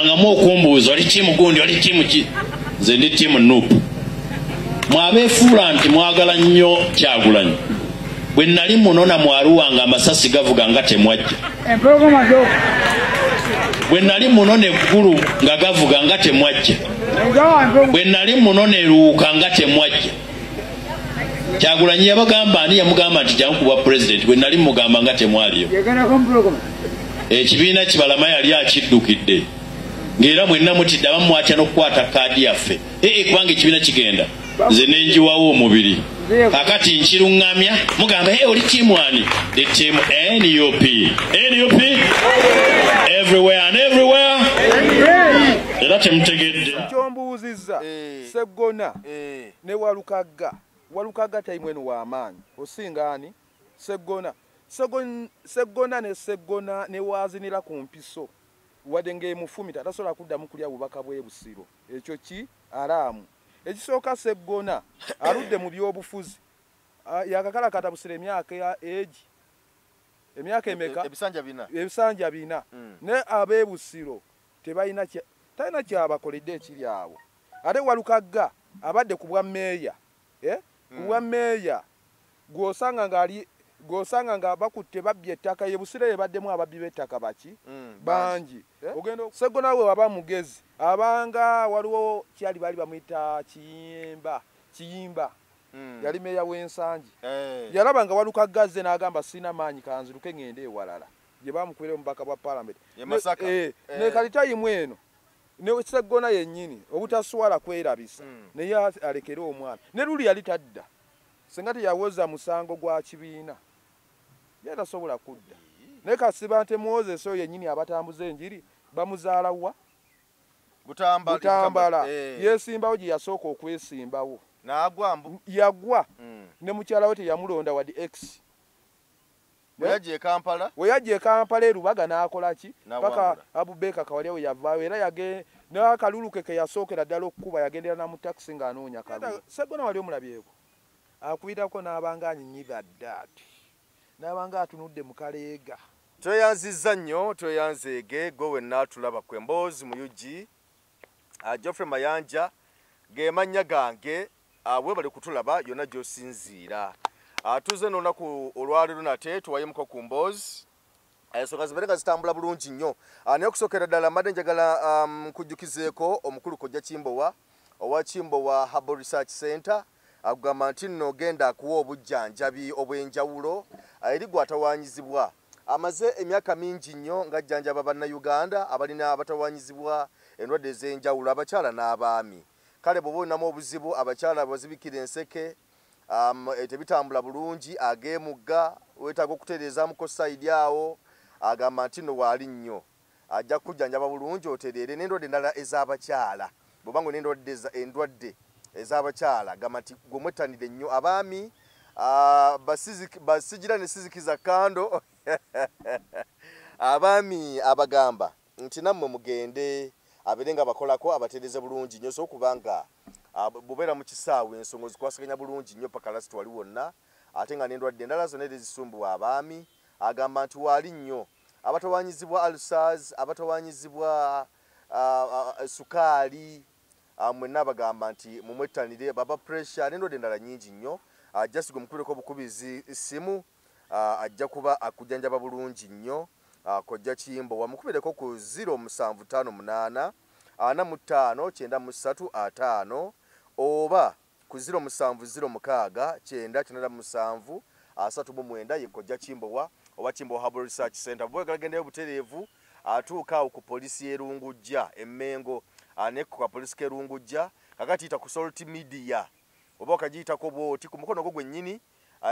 Ngamu okumbuuza oli tiimu gundi oli tiimu ki nze ndi tiimu Nuupu. Mwabeefuula nti mwagala nnyo Kyagulanyi. Bwe nnali munona mwaluwanga amasasi gavuga nga temwajja. Bwe nnali munona eggulu nga gavuga nga temwajja. Bwe nnali munona eruuka nga temwajja. Kyagulanyi yabagamba ani yamugamba nti jangu kuba pulezidenti bwe nnali mugamba nga temwaliyo. Ekibiina Kibalama yali akiddukidde. Ngera mwenna mutidde abamwatya n'okukwata kaadi yaffe. Kubanga ekibiina kigenda. Nze nenjiwawo omubiri. Kakati nkiruŋŋamya mugamba oli tiimu ani? The team NUP. NUP everywhere and everywhere. Era temutegedde. Kyombuuzizza Sseggona ne Walukagga. Walukagga taimwenu w'amaanyi. Osinga ani? Sseggona. Sseggona ne Sseggona ne waazinira ku mpiso. Wadde ng'emufumita tasobola kuddamu kulya bubaka bw'ebusiro. Ekyo ki? Alaamu. Ekisooka Sseggona aludde mu by'obufuzi. Yakakalakata busira emyaka ya egi. Emyaka emeka? Ebisanja bina. Ne ab'ebusiro talina kyabakoledde ekiri awo. Ate Walukagga abadde ku bwa mmeeya. Ku bwa mmeeya gw'osanga nga bakutte babbye ettaka Yebusire yebaddemu ababbi b'ettaka baki bangi. Ogenda Sseggona we waba mugezi abanga waliwo kyali bali bamuyita Kiyimba yali meeya w'ensangi yalaba nga Walukagga azze n'agamba sina maanyi kanziruke ngende ewalala gye bamukwere omubaka bwa Parliament ne kalitayimu eno ne Sseggona yennyini obutaswala kwerabisa naye alekere omwana ne luli yali tadda senga teyawoza musango gwa kibiina yatasobola kudda naye kasiba nte Moses oyo yennyini abatambuza enjiri bamuzaala wa Butambala yesimbawo gye yasooka okwesimbawo yagwa ne mukyala we teyamulonda wadi X weyajja e Kampala erubaga n'akola ki paka Abubeka Kawalya we yavaayo era n'akalulu ke yasookera ddala okukuba yagendera na mu taxi ng'anoonya kalulu. Sseggona wali omulabyeko akuyitako n'abanga anyinyiva ddaati n'abanga atunudde mu kaleega. Tweyanzizza nnyo tweyanzeege gwe wenna tulaba ku Emboozi mu UG Geoffrey Mayanja ge mannya gange we bali kutulaba yonna gy'osinziira. Tuze n'olunaku olwaleero nate tuwayemuko ku Mboozi ensonga zibeere nga zitambula bulungi nnyo naye okusookera ddala mbadde njagala nkujjukizeeko omukulu Kkojja Kimbowa owa Kimbowa Herbal Research Center agamba nti nno ogenda akuwa obujjanjabi obw'enjawulo eri gw'atawaanyizibwa amaze emyaka mingi nnyo ng'ajjanjaba bannayuganda abalina abatawaanyizibwa endwadde ez'enjawulo abakyala n'abaami. Kale bw'oba olinamu obuzibu abakyala bazibikira enseke tebitambula bulungi ageemugga weetaaga okutereezaamuko sayidi awo agamba nti nno waali nnyo ajja kujjanjaba bulungi otereere n'endwadde endala ez'abakyala bw'oba nga endwadde ez'abakyala gamba nti gwe mwettanire nnyo abaami basigira ne sizikiza kando abaami abagamba nti nammwe mugende abeere nga bakolako abatereeze bulungi nnyo so kubanga bubeera mu kisaawe ensonga zikwasaganya bulungi nnyo paka lasiti wali wonna ate nga n'endwadde endala zonna ezisumbuwa abaami agamba nti waali nnyo abatawaanyizibwa ulcers abatawaanyizibwa sukaali mwenna abagamba nti mumwettanire baba pressure n'endwadde endala nnyingi nnyo jasiga omukubireko obukubizi simu ajja kuba akujjanjaba bulungi nnyo Kkojja Kimbowa mukubireko ku 0758 45 93 oba ku 0706 997 39 ye Kkojja Kimbowa oba Kimbowa Herbal Research Center bwegagendeyo butereevu atuuka awo ku polisi y'Erungujja Emmengo ne ku polisi k'Erungujja kakati yita ku Salt Media oba okagiyitako bw'oti ku mukono gwo gwennyini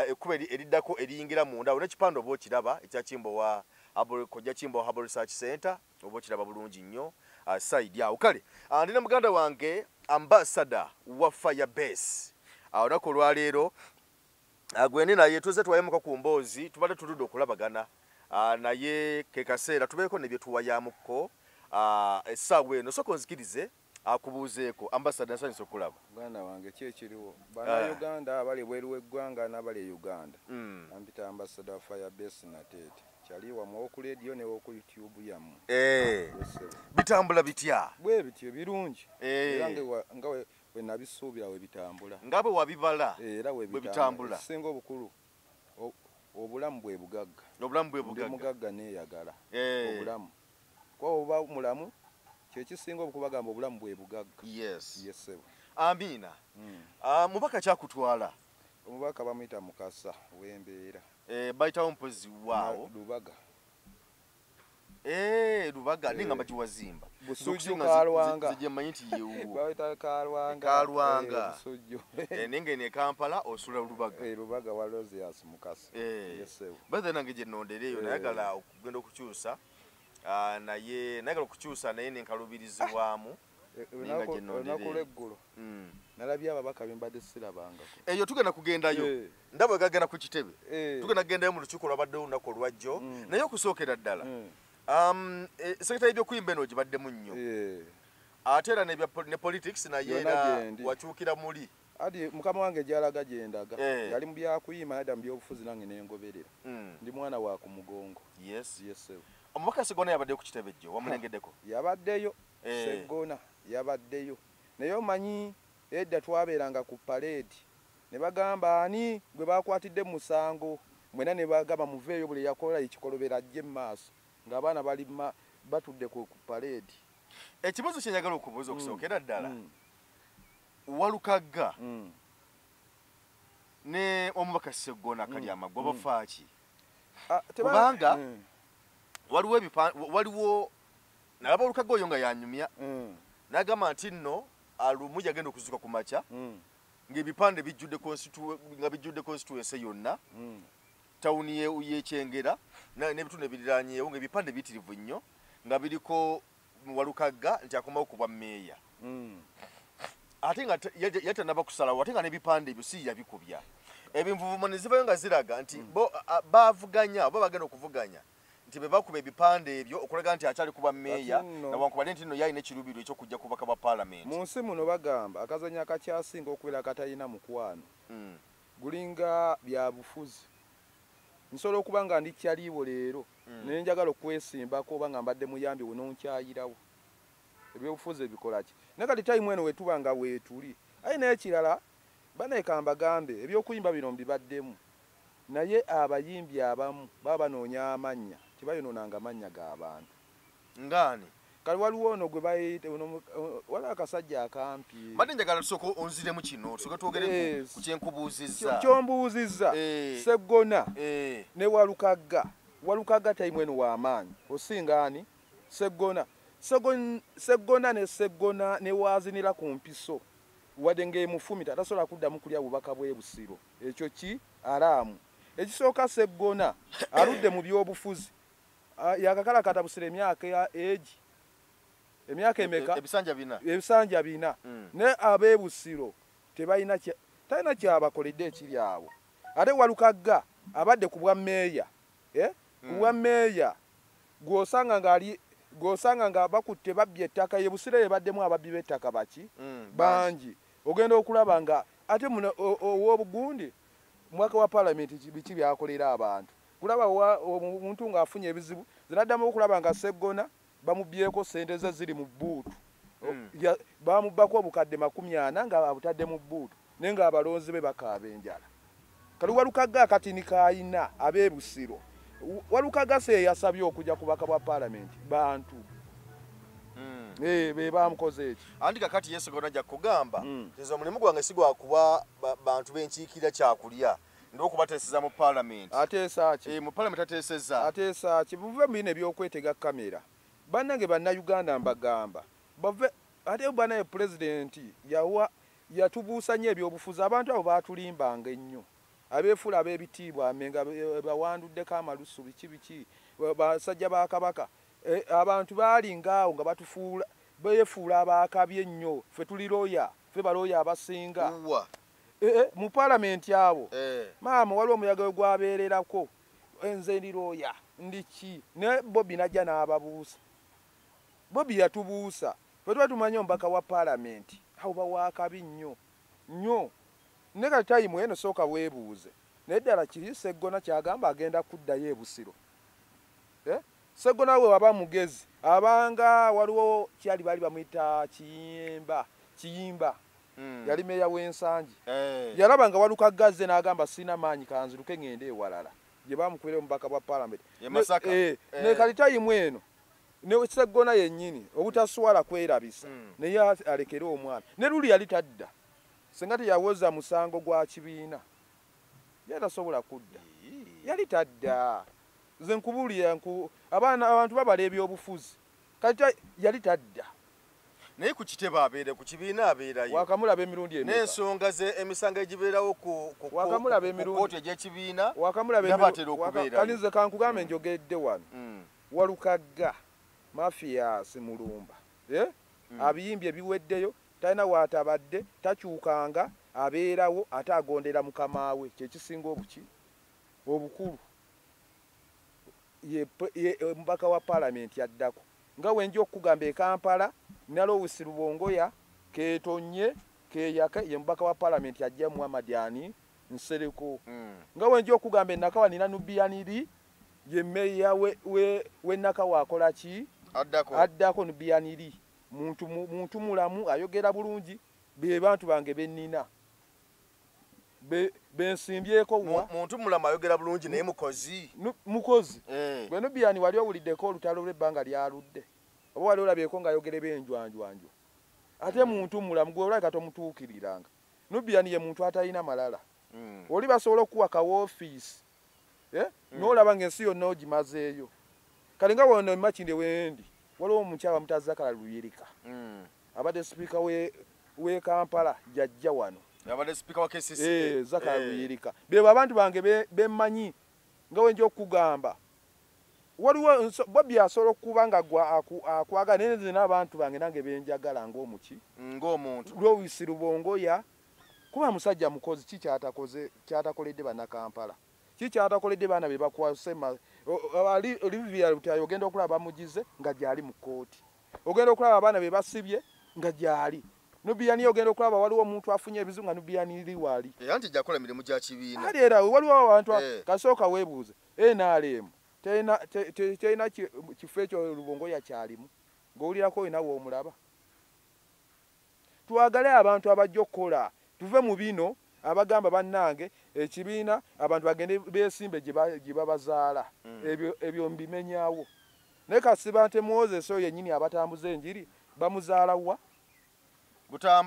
ekkuba eriddako eriyingira munda n'ekipande oba okiraba ekya Kimbowa Kkojja Kimbowa Herbal Research Center oba okiraba bulungi nnyo sayidi awo. Kale ndina muganda wange ambassador wa Firebase olunaku olwaleero gwendi naye tuze tuwayemuka ku Mboozi tubadde tuludde okulabagana naye ke kaseera tubeeko ne bye tuwayamukko essaawa eno sooka onzikirize akubuuzeeko ambassador nsanyusa okulaba muganda wange ki ekiriwo bannayuganda abali ebweru w'eggwanga n'abali e Uganda ampita ambassador wa Firebase Nateete kyali wamwe ku radio ne ku YouTube yamu bitambula bitya bwe bityo birungi era nga we nabisuubira we bitambula ngabe wabibala era we bitambula singa obukulu obulamu bwe bugagga mugagga neeyagala obulamu kwa oba mulamu kye kisinga okubagamba obulamu bwe bugagga yes sebo amina mubaka kyakutwala omubaka bamuyita Mukasa w'embeera bayitawo mpozi waawo Lubaga ninga majiwazimba Busujju Kalwanga zije manyiti yewo bayita Kalwanga Busujju ninga ne Kampala osula Lubaga Lubaga wa Rosias Mukasa yesewo bade nange je nondereyo nayagala okugenda okukyusa naye nayagala okukyusa naye nenkalubirizibwamu ninga je nondereyo nalabye ababaka bembadde sirabanga eyo tugenda kugendayo ndaba gagana ku kitebe tugenda kugendayo mu lukiiko lwabadde olunaku olwajjo naye okusookera ddala sekretari by'okuyimba eno gibaddemu nnyo ate era ne politics naye era wakyukira muli adi mukama wange gyalaga gyendaga yali mu byakuyima yadda mu byobufuzi nange nengoberera ndi mwana wa ku mugongo yes omubaka Segona yabaddeyo ku kitebe jjo wamulengeddeko yabaddeyo Segona yabaddeyo naye omanyi edda twabeeranga ku parade ne bagamba ani gwe bakwatidde mu musango mwena ne bagamba muveeyo buli yakola ekikolobera ajje mu maaso ng'abaana bali batudde ku parade ekibuzo kye njagala okubuuza okusookera ddala Walukagga ne omubaka Segona Kalyamagwa bafaaki kubanga waliwo nalaba Walukagga oyo nga yanyumya n'agamba nti nno alumu yagenda okuzuka ku makya ng'ebipande bijjudde constituency yonna tawuni y'Ekyengera n'ebitundu ebiriraanyeewo ng'ebipande bitirivu nnyo nga biriko Walukagga nti akomawo ku bwa mmeeya ate nga yatanaba kusalawo ate nga n'ebipande ebyo si yabikubya ebinvuvuma ne zivayo nga ziraga nti bavuganya oba bagenda okuvuganya nti be bakuba ebipande ebyo okulaga nti akyali kuba mmeeya nawankubadde nti nno yalina ekirubiro ekyokujja kubaka ba paalamenti mu nsi muno bagamba akazanya akakyasinga okubeera katalina mukwano gulinga byabufuzi nsobola okuba nga ndi kyaliiwo leero naye njagala okwesimbako oba nga mbadde muyambi wononkyayirawo ebyobufuzi ebikola ki naye kati tayimu eno wetuba nga weetuli aye naye ekirala banaeka mbagambe ebyokuyimba bino mbibaddemu naye abayimbi abamu baba banoonya amannya tebayonoonanga amannya g'abantu ngaani kali waliwo ono gwe bayite wala akasajja akampi badde njagala tusooka onziremu kino tusooka twogere ku kyenkubuuzizza kyombuuzizza Segona ne Walukagga tayimu eno w'amaanyi osinga ani Segona ne waazinira ku mpiso wadde ng'emufumita tasobola kuddamu kulya bubaka bw'ebusiro ekyo ki alaamu ekisooka Segona aludde mu byobufuzi yakakalakata busiro emyaka emyaka emeka ebisanja bina ne ab'ebusiro talina kyabakoledde ekiri awo ate Walukagga abadde ku bwa mmeeya ku bwa mmeeya gw'osanga nga bakutte babbye ettaka ebusiro ebaddemu ababbi b'ettaka baki bangi ogenda okulaba nga ate ow'obugundi mwaka wa paalamenti biki byakolera abantu kulaba omuntu ng'afunye ebizibu zinaddamu okulaba nga Segona bamubbyeko sente ze ziri mu bbuutu bamubbako obukadde 40 nga abutadde mu bbuutu naye ng'abalonzi be bakaaba enjala kali Walukagga akatini kaayina ab'ebusiro Walukagga se yasabye okujja ku baka bwa paalamenti bantu be bamukoze eki andi kakati Segona ajja kugamba tezo omulimu gwange sigwa kuba bantu b'enkiikira kyakulya nd'okubateeseza mu paalamenti ateesa ki mu paalamenti ateesa ki buve mu bino ebyokwetega kamera bannange bannayuganda mbagamba bave ate banaye pulezidenti yatubuusa nnyo ebyobufuzi abantu abo baatulimbanga ennyo abeefula ab'ebitiibwa amenga bawanduddeko amalusu biki basajja ba Kabaka abantu baalingaawo nga batufuula beefuula abaakabi ennyo ffe tuli looya ffe balooya abasinga mu paalamenti abo maama waliwo omuyaga we gwabeererako nze ndi looya ndiki ne Bobi najja n'ababuusa Bobi yatubuusa ffe tuba tumanye omubaka wa paalamenti awo bawaakabi nnyo ne kati tayimu eno sooka weebuuze naye ddala kiri Segona kyagamba agenda kuddayo ebusiro Seggona we waba mugezi abanga waliwo kyali bali bamuyita kiyimba yali meya w'ensangi yalaba nga waluka gazze n'agamba sina maanyi kanziruke ngende ewalala gye bamukwera omubaka bwa parliament ne kalitayimu eno ne Seggona yennyini obutaswala kwerabisa naye alekere omwana ne luli yali tadda senga teyawoza musango gwa kibiina yatasobola kudda yali tadda nze nkubulira abantu babala ebyobufuzi kati yali tadda naye ku kitebe abeere ku kibiina abeerayo wakamulaba emirundi emeka n'ensonga ze emisango egibeerawo ku kooti egy'ekibiina nabatera okubeerayo kalinze kankugambe njogedde wano Walukagga Mafias Mulumba abiyimbye ebiweddeyo talina waatabadde takyukanga abeerawo ate agondera mukama we kyekisinga obukulu ye mbaka wa parliament addako nga wenja okugamba e Kampala Nalowisi Rubongoya ketonye keyaka ye mbaka wa parliament ajja Muhammad Yani Nsereko nga wenja okugamba Nakawa nina Nubianiri ye meya we Nakawa akola ki addako Nubianiri muntu mulamu ayogera bulungi be bantu bange bennina bensimbyeko wa muntu mulamu ayogera bulungi naye mukozi bwe Nubiani wali owuliddeko olutalo lw'ebbanga lyaludde oba wali olabyeko ng'ayogera benjwanjwanjwa ate muntu mulamu gwe olabika tomutuukiriranga Nubiani ye muntu atalina malala oli basobola okuwa ka woofiisi n'olaba ng'ensi yonna ogimazeeyo kale nga wano Makindye wendi waliwo omukyala Mutazakala Luyirika abadde sipiika we Kampala jajja wano abadde sipiika wa KCCA Zakala Luyirika bebo abantu bange bemmanyi nga wenja okugamba waliwo Bobby asobola okuba nga akwagala naye nze n'abantu bange nange benjagala ng'omuntu Lowisi Rubongoya kuba musajja mukozi kyatakoledde bannakampala kyatakoledde baana be bakwase Olivia Lutayo ogenda okulaba bamugize nga gyali mu kooti ogenda okulaba abaana be basibye nga gyali Nubiani ogenda okulaba waliwo omuntu afunye ebizu nga Nubiani liwali anti jakola mirimu gya kibiina ali era waliwo abantu kasooka weebuuze NRM teyina kifo ekyo Rubongoya kyalimu ng'owulirako inawo omulaba twagale abantu abajja okukola tuve mu bino abagamba bannange ekibiina abantu bagende beesimbe gye babazaala ebyo mbimenyawo naye kasiba nte Moses oyo yennyini abatambuza enjiri bamuzaala wa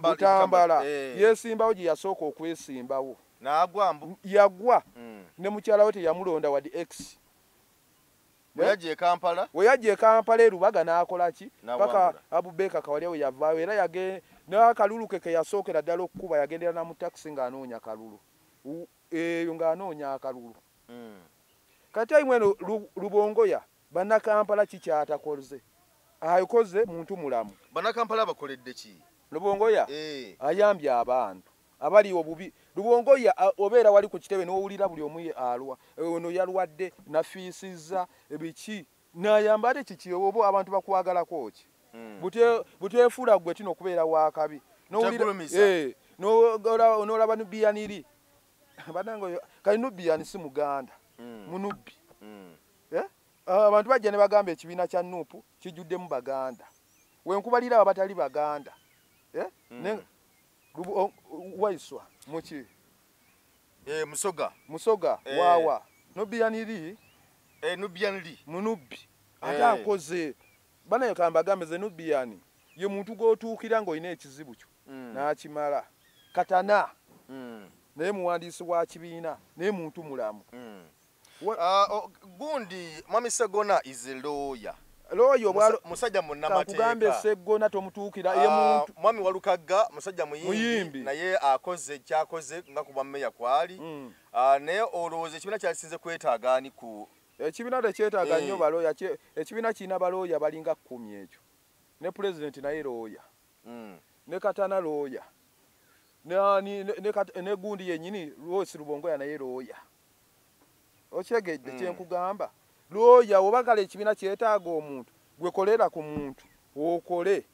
Butambala yeesimbawo gye yasooka okwesimbawo yagwa ne mukyala we teyamulonda wadi X we yajja e Kampala erubaga n'akola ki paka Abubeka Kawalya we yavaayo era n'akalulu ke yasookera ddala okukuba yagendera na mu taxi ng'anoonya kalulu eyo ng'anoonya akalulu kati ayimweno Rubongoya bannakampala kikyatakoze akoze muntu mulamu bannakampala bakoledde ki Rubongoya ayambye abantu abali obubi Rubongoya obeera wali ku kitebe n'owulira buli omu alwa ono yalwadde nafiisizza ebiki n'ayamba ate kiki obo abantu bakwagalako ki buteefuula gwe tino okubeera wakabi n'olaba Nubianiri banange kali Nubiani si Muganda Munubbi abantu bajja ne bagamba ekibiina kya Nuupu kijjuddemu Baganda wenkubalira abatali Baganda Waiswa muki Musoga wawa Nubianiri Munubbi ate akoze bana kamba gambe ze Nubiani ye muntu gotuukira ng'olina ekizibu kyo n'akimala katana naye muwandiisi wa kibiina naye muntu mulamu gundi Mwami Seggona is a lawyer musajja munnamateeka kugambe Seggona tomutuukira ye muntu Mwami Walukagga musajja muyimbi naye akoze kyakoze nga kuba mmeya kwali naye olowooza ekibiina kyalisinze kwetaaga ani ku ekibiina tekyetaaga nnyo balooya ekibiina kirina balooya balinga 10 ekyo ne president naye looya ne katana looya ne gundi yennyini Lowisi Rubongoya naye looya okyegedde kyenkugamba looya oba kale ekibiina kyetaaga omuntu gwe kolera ku muntu okole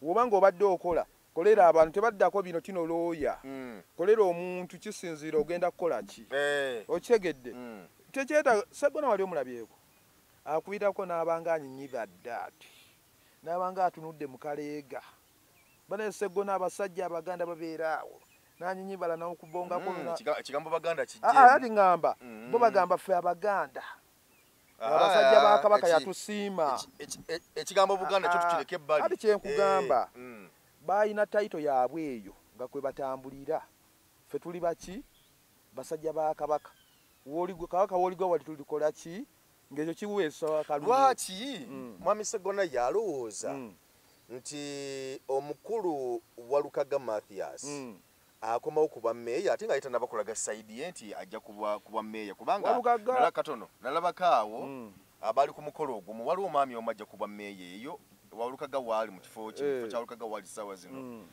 oba ng'obadde okola kolera abantu tebaddako bino kino looya kolera omuntu kisinziira ogenda kukola ki okyegedde tekyetaaga Seggona wali omulabyeko akubirako n'abanga anyinyiba ddaati n'abanga atunudde mu kaleega bane Sseggona abasajja abaganda babeera awo n'anyinyibala n'okubongako ekigambo baganda kijje ati ngamba bo bagamba ffe abaganda abasajja ba Kabaka yatusiima ekigambo Buganda kyo tukireke ebbali ati kyenkugamba bayina taito yaabwe eyo nga kwe batambulira ffe tuli baki basajja ba Kabaka Kabaka w'oligwa wali tulikola ki ng'ekyo kiweesa kalulu lwaki Mwami Sseggona yalowooza nti omukulu Walukaga Mathias akomawo kuba meeya ate nga yita bakulaga saidi ye nti ajja kuba meeya kubanga nala katono nalabakaawo abali ku mukolo ogwo waliwo omwami omu ajja kuba meeya eyo Walukaga waali mu kifo kya Walukaga waali ssaawa zino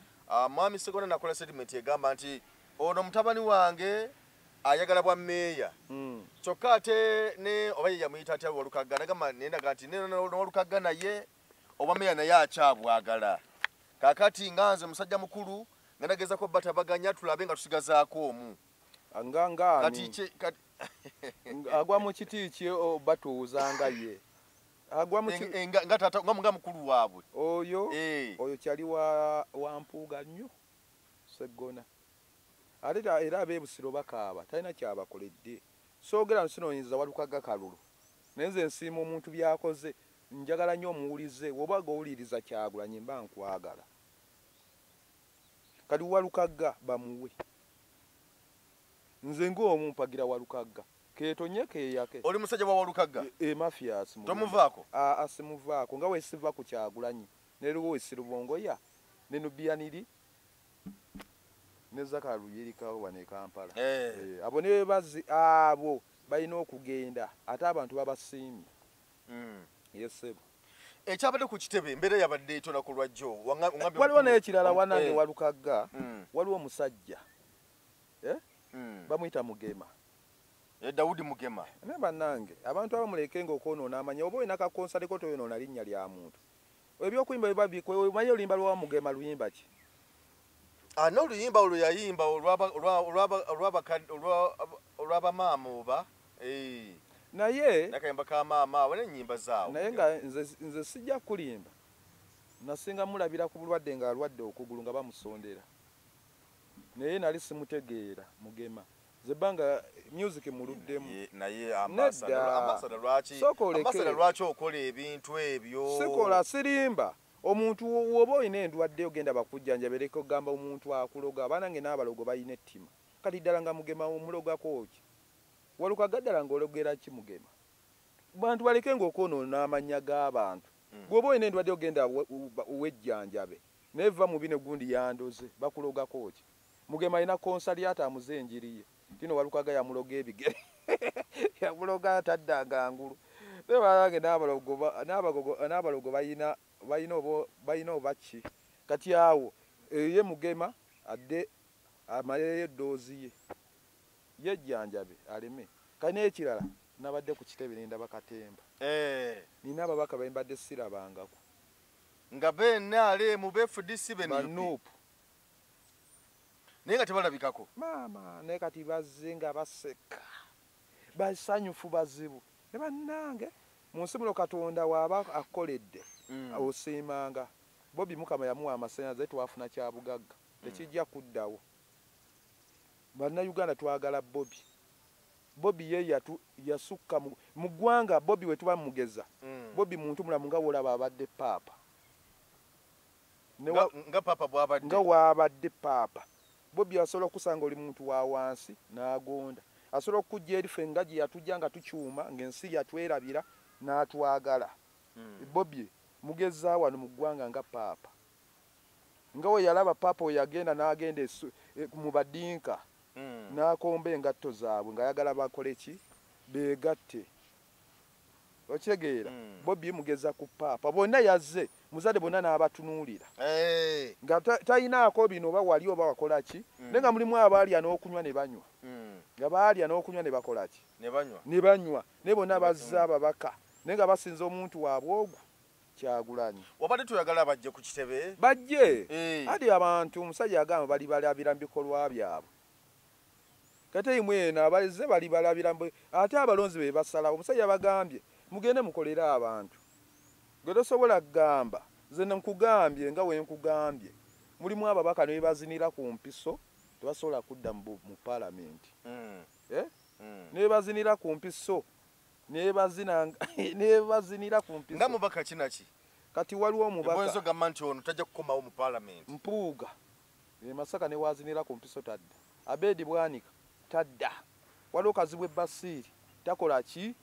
Mwami Sseggona nakola statement egamba nti ono mutabani wange ayagala bwa meeya kyokka ate ne oba ye yamuyita atya Walukaga nagamba nendaga nti Walukaga naye oba meeya naye akyabwagala kakati nganze musajja mukulu ngendageza ko batabaganya tulabe nga tusigazaako omu kati agwa mu kiti kye batuuzanga ye agwa mu nga tata nga mukulu waabwe oyo kyali wa mpuuga nnyo Sseggona ate era abeebusiro bakaaba talina kyabakoledde soogera nsinoonyeza Walukaga kalulu naye nze nsiima omuntu byakoze njagala nnyo omuwulize woba gowuliriza Kyagulanyi mba nkwagala kali Walukaga bamuwe nze ng'omu mpagira Walukaga keetonye keeyake oli musajja wa Walukaga Mathias tomuvaako asimuvaako nga weesiva ku Kyagulanyi ne Luwisi Lubongoya ne Nubiyaniri ne Zakalu yerikawo wano e Kampala abo ne bebazi abo balina okugenda ate abantu babasiimye yesebo ekyabadde ku kitebe embeera yabadde etona ku lwajjo waliwo n'ekirala wanange Walukaga waliwo omusajja bamuyita Mugema Daudi Mugema ne bannange abantu abamulekenga okwonoona amanya oba olina kakonsaleko toyonoona linnya lya muntu ebyokuyimba bibabikwe omanyi oluyimba lwa Mugema luyimba ki n'oluyimba olwo yayimba olw'abamaama oba naye nakayimba ka maama awo n'ennyimba zaawo naye nga nze sijja kulimba nasinga mulabira ku bulwadde nga alwadde okugulu nga bamusondera naye nali simutegeera Mugema zebbanga music muluddemu naye ambassador lwaki okola ebintu ebyo sikola sirimba omuntu woba olina endwadde ogenda bakujjanjabereko gamba omuntu akuloga abanange n'abalogo balina ettima kati ddala nga Mugema omulogako ki Walukaga ddala ng'ologera ki Mugema bantu baleke ng'okwonoona amanya g'abantu gwoba olina endwadde ogenda wejjanjabe neva mu bino gundi yandoze bakulogako ki Mugema alina konsali atamuze enjiri ye kino Walukaga yamuloga ebigere yamuloga ataddanga ngulu nebalange n'abalogo balina obaki kati awo ye Mugema adde amaleyo eddoozi ye yejjanjabe aleme kali n'ekirala nabadde ku kitebe ninda bakatemba nina ababaka bembadde sirabangako nga benale mu BFDC banuupu naye nga tebalabikako maama naye kati bazze nga baseka basanyufu bazibu ne bannange mu nsi muno Katonda waaba akoledde osiimanga Bobi Mukama yamuwa amasannyalaze twafuna kya bugagga tekijja kuddawo Bannayuganda twagala Bobi ye yasukka mu ggwanga Bobi we tuba mugeza Bobi muntu mulamu nga wolaba abadde paapa nga paapa bw'abadde nga waabadde paapa Bobi asobola okusanga oli muntu wa wansi n'agonda asobola okujja eri ffe nga gye yatujja nga tukyuma ng'ensi yatwerabira n'atwagala Bobi mugeza wano mu ggwanga nga paapa nga we yalaba paapa we yagenda n'agenda mu badinka n'akomba engatto zaabwe ng'ayagala bakole ki beegatte okyegeera Bobi mugeza ku paapa bonna yazze muzadde bonna n'abatunuulira nga tayinaako bino oba wali oba wakola ki naye nga mulimu abaalya n'okunywa ne banywa nga baalya n'okunywa ne bakola ki ne banywa naye bonna bazze ababaka naye nga basinza omuntu waabwe ogwo Kyagulanyi wabadde tuyagala bajje ku kitebe bajje ati abantu omusajja agamba bali balabira mu bikolwa byabwe kati imwe na abalize bali balabira ate abalonzi be basala omusajja bagambye mugende mukolera abantu gwe tosobola kugamba nze nkugambye nga we nkugambye mulimu ababaka ne bazinira ku mpiso tebasobola kudda mu palamenti ne bazinira ku mpiso ne bazinira ku mpiso nga mubaka kinaki kati waliwo omubaka ebwenzo gamba nti ono tajja kukomawo mu palamenti Mpuuga Masaka ne wazinira ku mpiso tadda Abedi Bwanika tadda waliwo Kazibwe Basiri takola ki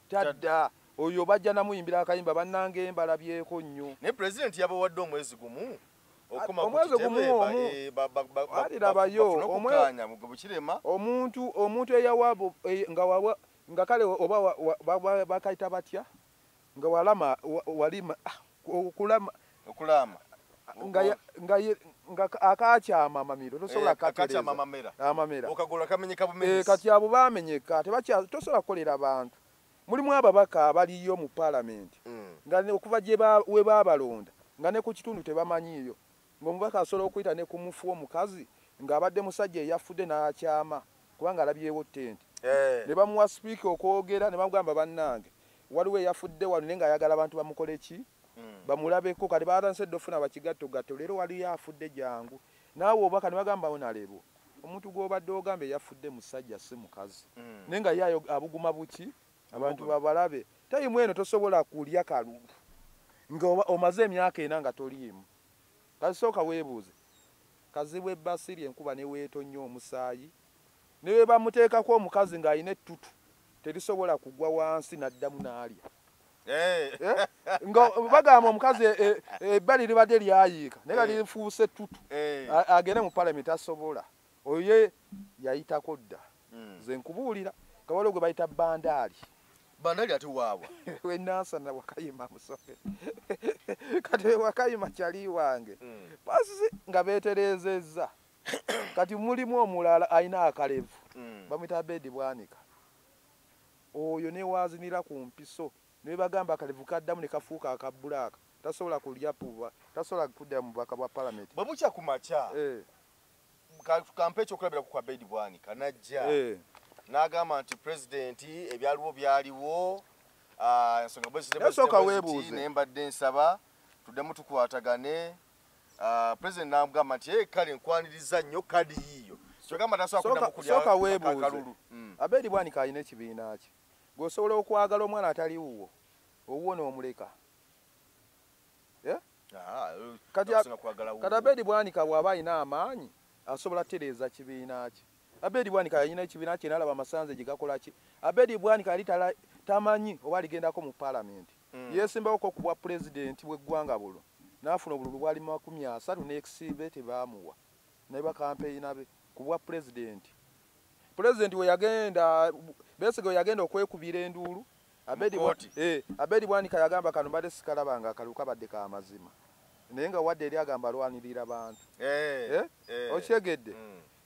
tadda oyo bajja namuyimbira akayimba bannange mbalabyeko nnyo ne president yabawadde omwezi gumu omwezi gumu omuntu eyawaabo nga kale oba bakayita batya nga walama walima okulama nga akakyama amamiro tosobola amamera okagola kamenyeka bumezi kati abo bamenyeka tosobola kukolera abantu mulimu ababaka abaliyo mu palamenti nga okuva gye we babalonda nga ne ku kitundu tebamanyiyo ng'omubaka asobola okuyita ne ku mufu omukazi ng'abadde musajja eyafudde n'akyama kubanga alabyewo ttenti ne bamuwa sipiika okwogera ne bamugamba bannange waliwo eyafudde wano naye ng'ayagala abantu bamukole ki bamulabeko kati batansedde ofuna bakigattogatto leero waliyo afudde jangu naawe obubaka ne bagamba onalebo omuntu gw'obadde ogamba eyafudde musajja si mukazi naye nga ye abuguma buki abantu babalabe tayimu eno tosobola kulya kalulu nga omaze emyaka ena nga toliimu kasooka weebuuze Kazibwe Basiri enkuba ne weetonnyo omusaayi ne we bamuteekako omukazi ng'alina ettutu terisobola kugwa wansi n'addamu n'alya nga bagamba omukazi ebbali libadde lyayiika naye nga lifuuse ettutu agende mu palamenti asobola oyo yayitako dda nze nkubuulira kawalo gwe bayita bandaali ate waabwa wenansana Wakayima musoke kati Wakayima kyali wange basi nga beeterezezza kati mulimu omulala ayina akalevu bamwita Abedi Bwanika oyo ne wazinira ku mpiso ne bagamba akalevu kaddamu ne kafuuka akabbulaaka tasobola kulya puba tasobola kudda mu bubaka bwa palamenti bwebukya ku makya kampe ekyokulabira ku Abedi Bwanika najja n'agamba nti pulezidenti ebyaliwo byaliwo ensonga bwezitebazitebaziti naye mbadde nsaba tuddemu tukwatagane pulezidenti n'amugamba nti kale nkwaniriza nnyo kadi yiyo kyogamba tasobola kuddamu kulya akalulu Abedi Bwanika alina ekibiina kye gweosobola okwagala omwana atali wuwo owuwo n'omuleka kati Abedi Bwanika bw'aba alina amaanyi asobola tereeza kibiina kye Abedi Bwanika yalina ekibiina kye n'alaba amasanze gye gakola ki Abedi Bwanika yali tamanyi oba aligendako mu palamenti yeesimbawoko ku bwa pulezidenti bw'eggwanga bulo n'afuna obululu bwali 30 n'ekisiibe tebaamuwa naye bakampeyina be ku bwa pulezidenti we yagenda Besigye we yagenda okwekubira enduulu Abedi Bwanika yagamba kano mbadde sikalabanga akalulu kabadde ka mazima naye nga wadde eri agamba alwanirira bantu okyegedde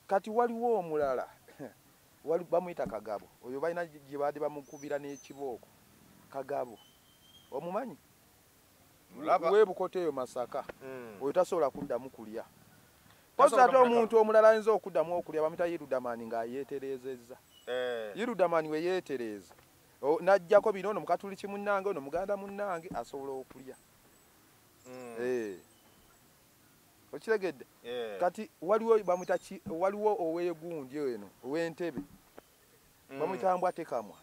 kati waliwo omulala bamuyita Kagabo oyo balina gye baadde bamukubira n'ekibooko Kagabo omumanyi weebukoteeyo Masaka oyo tasobola kuddamu kulya pozi ate omuntu omulala ayinza okuddamu okulya bamuyita Yirudamani ng'ayeeterezezza Yirudamani we yeetereza n'ajjako bino ono mukatuliki munnange ono muganda munnange asobola okulya okiregedde kati waliwo oweegundi eno ow'Entebe bamuyita Mbwatekamwa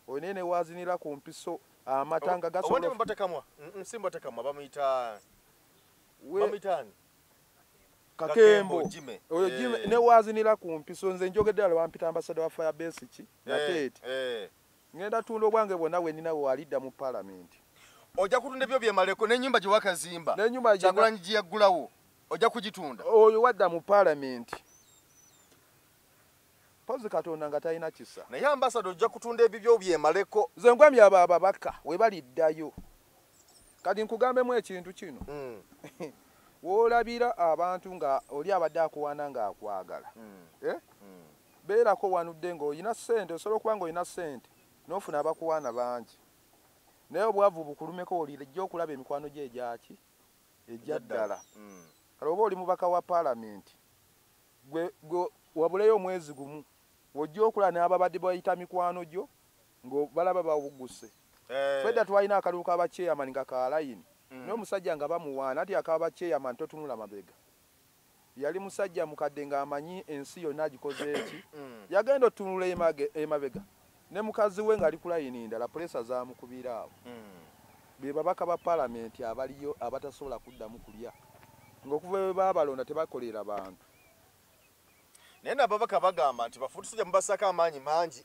oyo naye ne wazinira ku mpiso amatanga gasobola Kakembo oyo Jime ne wazinira ku mpiso nze njogedde ala wampita ambassador wa Firebase ki nateeti ngenda tunda obwange bwonna bwe nina bwalidda mu palamenti ojja kutunda ebyo byemaleko n'ennyumba gye wakazimba Kyagulanyi gye yaggulawo ojja kugitunda oyo wadda mu palamenti pozi Katonda nga talina kisa naye ambassador ojja kutunda ebyo byemaleko nze nkwambye abo ababaka we baliddayo kati nkugambemu ekintu kino woolabira abantu nga oli abadde akuwaana ng'akwagala beerako wanudde ng'olina ssente osobola okuba ng'olina ssente n'ofuna abakuwaana bangi naye obwavu bukulumeko olijja okulaba emikwano gye egyaki ejja ddala kale oba oli mubaka wa palamenti gwe wabuleyo omwezi gumu wojja okulaba n'ababadde bayita mikwano gyo ng'balaba bawuguse Fedda twalina akalulu kaba chairman nga ka line n'omusajja nga bamuwaana ati akaba chairman totunula mabega yali musajja mukadde nga amanyi ensi yonna agikoze eki yagenda otunula emabega ne mukazi we nga ali ku line ndala presa zamukubira awo be babaka ba parliament abaliyo abatasobola kuddamu kulya ng'okuva we baabalonda tebakolera bantu naye ababaka bagamba nti bafuutu soja mubasako amaanyi mangi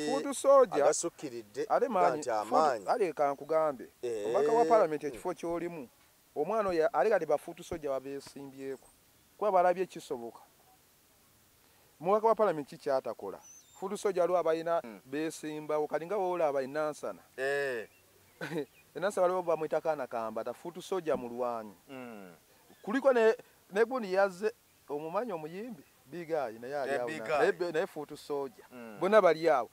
fuutu soja agasukkiridde ate nti amaanyi ale kankugambe omubaka wa parliament ekifo ky'olimu omwana oyo ale kati bafuutu soja babeesimbyeko kuba balabye kisoboka omubaka wa parliament kikyatakola fuutu soja aliwo abalina beesimbawo kati nga woolaba enansana enansana waliwo bamwita kaana kambata fuutu soja mu lwanyi kuliko ne gundi yazze omumanyi omuyimbi bigayi naye fuutu soja bonna bali awo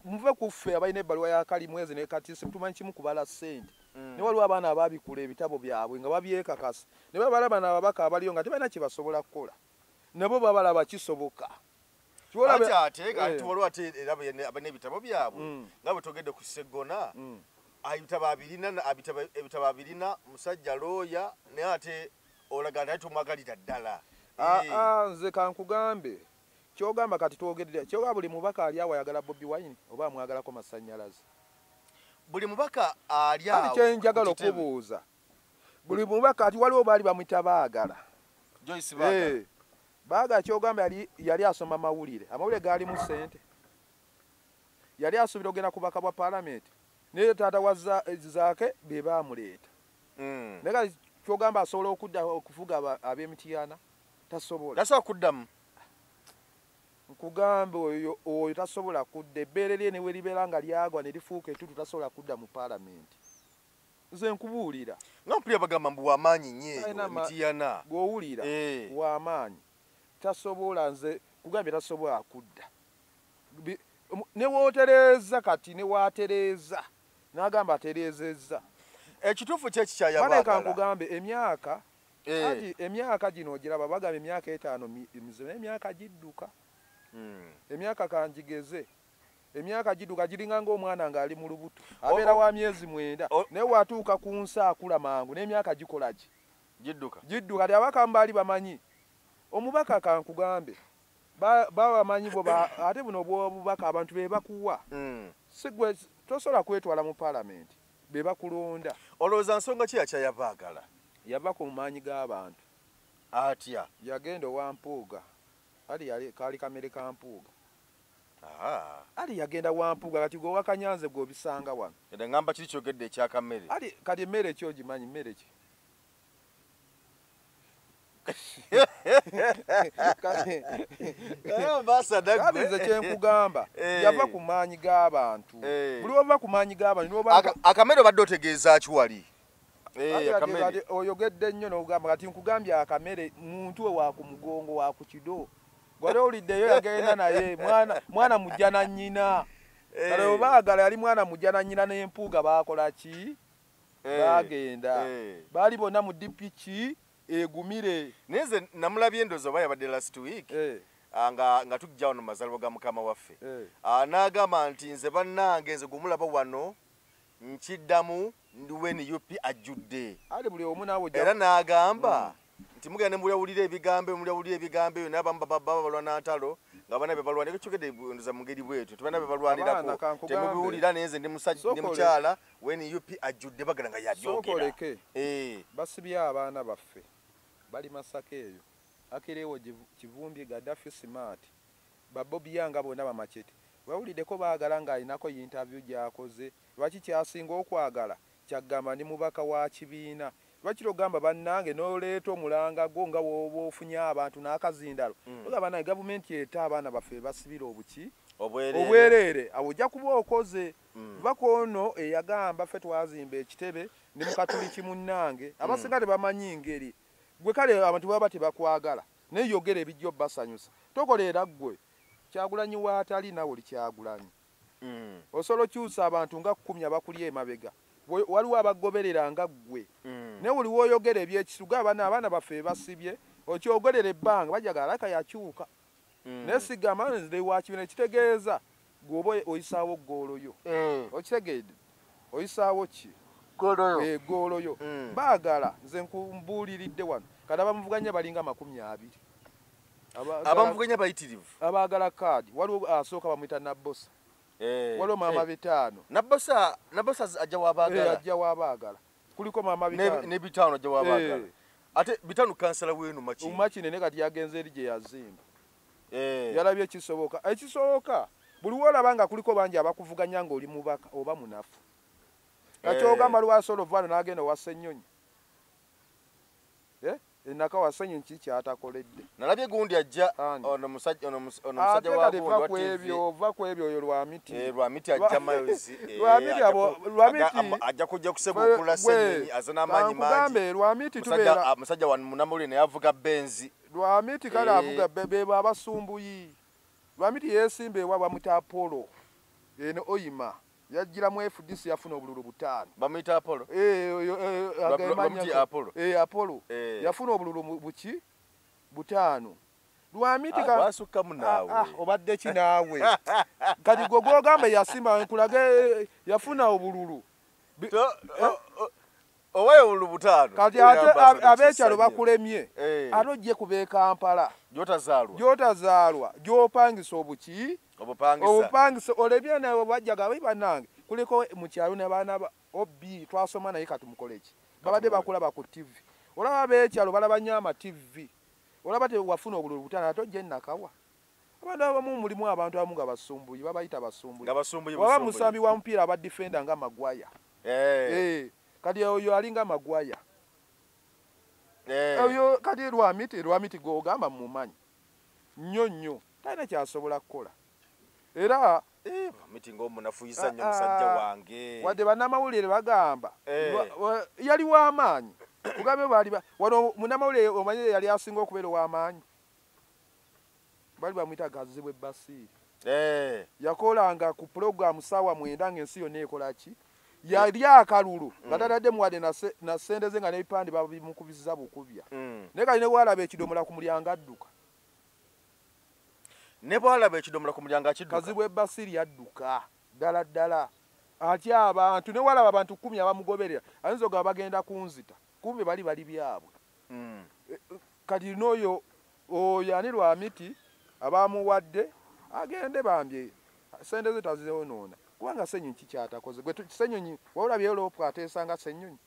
muve kuffe abalina ebbaluwa ya kali mwezi ne katisi tumanyi kimu kubala ssente ne waliwo abaana ababikula ebitabo byabwe nga babyekakasa ne babalaba n'ababaka abaliyo nga tebalina kye basobola kukola nabo babalaba kisoboka ate waliwo ate era n'ebitabo byabwe nga bwe togedde ku Sseggona ebitabo abirina musajja looya naye ate olaga naye tomwagalira ddala nze kankugambe kyogamba kati twogedde kyoga buli mubaka ali awo ayagala Bobi Wine oba amwagalako masannyalaze buli mubaka ali awo kyenjagala okubuuza buli mubaka ati waliwo baali bamwita baagala Joyce baagala kyogamba yali asoma amawulire gaalimu ssente yali asuubira ogenda ku baka bwa palamenti naye taata wa zaake be baamuleeta naye kati kyogamba asobola okudda okuvuga ab'emitiyaana tasobola kuddamu nkugambe oyo tasobola kudda ebbeere lye ne we libeera nga lyagwa ne lifuuka etutu tasobola kudda mu palamenti nze nkubuulira nga mpulira bagamba mbu wamaanyi nnyo emitiyaana gw'owulira wamaanyi tasobola nze kugambye tasobola kudda ne wootereeza kati ne waatereeza n'agamba atereezezza ekituufu kyekikyayabagala baleka nkugambe emyaka gino ogiraba bagamba emyaka 5 mizibu emyaka gidduka emyaka kanjigeze emyaka gidduka giringa ng'omwana ng'ali mu lubuto abeera wa myezi 9 naye watuuka ku nsi akula mangu n'emyaka gikola ki gidduka ti abaka mbaali bamanyi omubaka kankugambe babamanyi bo ate buno obwobubaka abantu be bakuwa sigwe tosobola kwetwala mu palamenti be bakulonda olowooza nsonga ki yakyayabaagala yava ku maanyi g'abantu atya yagenda owampuuga ali kaali kamere ka mpuuga ali yagenda wampuuga kati gwe wakanyanze gw'obisanga wano era ngamba kiri kyogedde ekyakamere ali kati emmere ki ogimanyi mmere ki nze kyenkugamba yava ku maanyi g'abantu buli wava ku maanyi g'abantu akamere obadde otegeeza ki wali oyogedde nnyo n'ogamba kati nkugambye akamere muntu we wa ku mugongo wa ku kido gwali owuliddeyo yagenda naye mwana mujja na nnyina kale obaagala yali mwana mujja na nnyina n'empuuga baakola ki baagenda baali bonna mu dipiki egumire naye nze namulabye endoozi oba yabadde last week nga tujja wano mu mazalibwa ga mukama waffe n'agamba nti nze bannange nze gumulaba wano nkiddamu ndiwe ni UP ajjudde era n'agamba nti mugenda ne mulawulira ebigambo ebyo n'abamu babalwa n'antalo nga bana bebalwanira ekyogedde ndoza mu ngeri bwetu tebana bebalwanirako temubiwulira naye nze ndi mukyala we ni UP ajjudde bagala nga yabyogera basibye abaana baffe bali Masaka eyo Akireewo Kivumbi Gaddafi Smart Bobi Wine bonna bamachete bawuliddeko baagala ng'alinako interview gy'akoze lwaki kyasinga okwagala kyagamba ndi mubaka wa kibiina lwaki togamba bannange n'oleeta omulanga gwo nga w'oba ofunye abantu n'akazindalo ogamba naye gavumenti eta abaana baffe basibira obuki obwereere awo ojja kuba okoze vako ono eyagamba ffe twazimba ekitebe ndi mukatuliki munnange abasinga tebamanyi ngeri gwe kale abantu baba tebakwagala naye yogera ebijjo basanyusa tokolera ggwe Kyagulanyi waatali nawe oli Kyagulanyi osobola okyusa abantu nga 10 abakuli emabega waliwo abagoberera nga ggwe naye buli wooyogera ebyekisuga abaana baffe basibye okyogerera ebbanga bajagala laka yakyuka naye sigamba nze wa kibiina kitegeeza gwoba oyisaawo ggoolo yo okitegedde oyisaawo ki goloyo goloyo baagala nze nkumbuuliridde wano kati abamuvuganya balinga 20 abamuvuganya bayitirivu abaagala kaadi waliwo asooka bamwita nabbosa waliwo maama bitaano nabbosa ajja wabaagala kuliko maama bitaano ne bitaano ajja wabaagala ate bitaano kansala wenu makinene kati yagenze eri gye yazimba yalabye ekisoboka buli wolaba nga kuliko bangi abakuvuganya ng'oli mubaka oba munafu kakyogamba lwasolovano n'agenda wa Ssenyonyi enaka wa Ssenyonyi kiki kyatakoledde nalabye gundi ajja ono musajja va ku ebyo oyo Lwamiti ajja mayozi ajja kujja kusebukula Ssenyonyi azana amaanyi mangi Lwamiti tubeera musajja wa Munamuli naye avuga benzi Lwamiti kale avuga bebo abasumbuyi Lwamiti yeesimba ewa bamuta Apollo eno oyima yajjira mu FDC yafuna obululu 5 bamuyita Apollo Apollo yafuna obululu buki 5 Lwamiti wasukka munaawe obadde ki naawe kati gogogamba yasimba nkulage yafuna obululu owaye obululu 5 kati ate abeekyalo bakulemye ate ojje kuba Kampala gyotazaalwa gyopangisa obuki obupangisa olebye nawe bajjaga bannange kuliko mu kyalo ne baana obbi twasoma naye katumukola ki babadde bakulaba ku TV olaba abeekyalo balaba nnyo ama TV olaba tewafuna obululu 5 ate ojje nakawa abantu abamu mulimu abantu abamu nga basumbuyi babayita basumbuyi waba musambi wa mupiira abadifenda nga Magwaya kati oyo alinga Magwaya oyo kati Lwamiti gogamba mumanyi nnyo talina kyasobola kukola era Lwamiti ng'omunafuyiza nnyo musajja wange wadde bannamawulire bagamba yali w'amaanyi kugambe wano munnamawulire omanye yali asinga okubeera w'amaanyi bali bamuyita Gazibwe Basiiri yakolanga ku pulogulaamu ssaawa 9 ng'ensi yonna ekola ki yali akalulu nga tatadde muwadde na ssente ze nga n'ebipande babimukubizza bukubya naye kali ne bwalaba ekidomola ku mulyango adduka ne bwalaba ekidomola ku mulyango akidduka Kazibwe Basiiri yadduka ddala atya abantu ne walaba abantu 10 abamugoberera ayinza ogaba bagenda kunzita kumbe bali byabwe kati n'oyo ani Lwamiti abamuwadde agende bambye sente ze tazizonoona kubanga Ssenyonyi kikyatakoze gwe Ssenyonyi walabye Europe ateesanga Ssenyonyi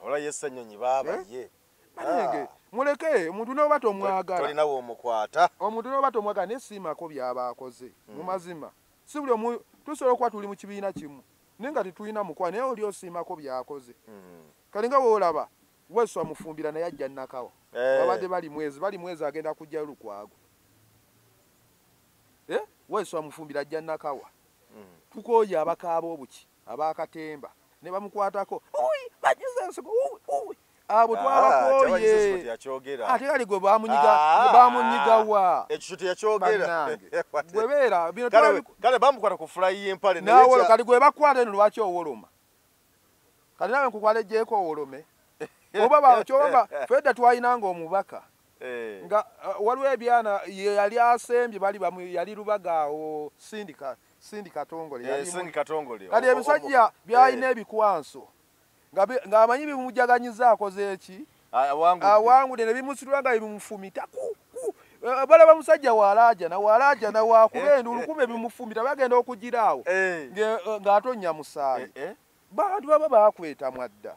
olaye Ssenyonyi baabaye Manenge muleke omuntu n'oba tomwagala tolinawo omukwata omuntu n'oba tomwagala nesiimako by'abaakoze mu mazima si buli omu tusobola okuba tuli mu kibiina kimu naye nga tetulina mukwa naye oli osiimako by'akoze kali nga woolaba Weeswa Mufumbira naye ajja Nakawa babadde bali mwezi agenda kujja Lukwago Weeswa Mufumbira ajja Nakawa tukooye abakaaba obuki abakatemba ne bamukwatako bagize ensiko abo twabakooye ate kali gwe bamunyigawa ekyo teyakyogera gwebeera kale bamukwata ku fulayi y'empale nawe kali gwe bakwata eno lwaki owoloma kali nawe nkukwala ejjeeko owolome oba kyogamba fedda twayinanga omubaka nga waliwo ebyana yali asembye yali Lubagaawo Sindi Katongole kali ebisajja byalina ebikwanso ng'amanyi bimumujaganyiza akoze eki awangudde ne bimusitula nga bimufumita balaba musajja walaja na wakuba enduulu kumbe bimufumita bagenda okugiraawo ng'atonnya musaayi bantu baba bakweta mwadda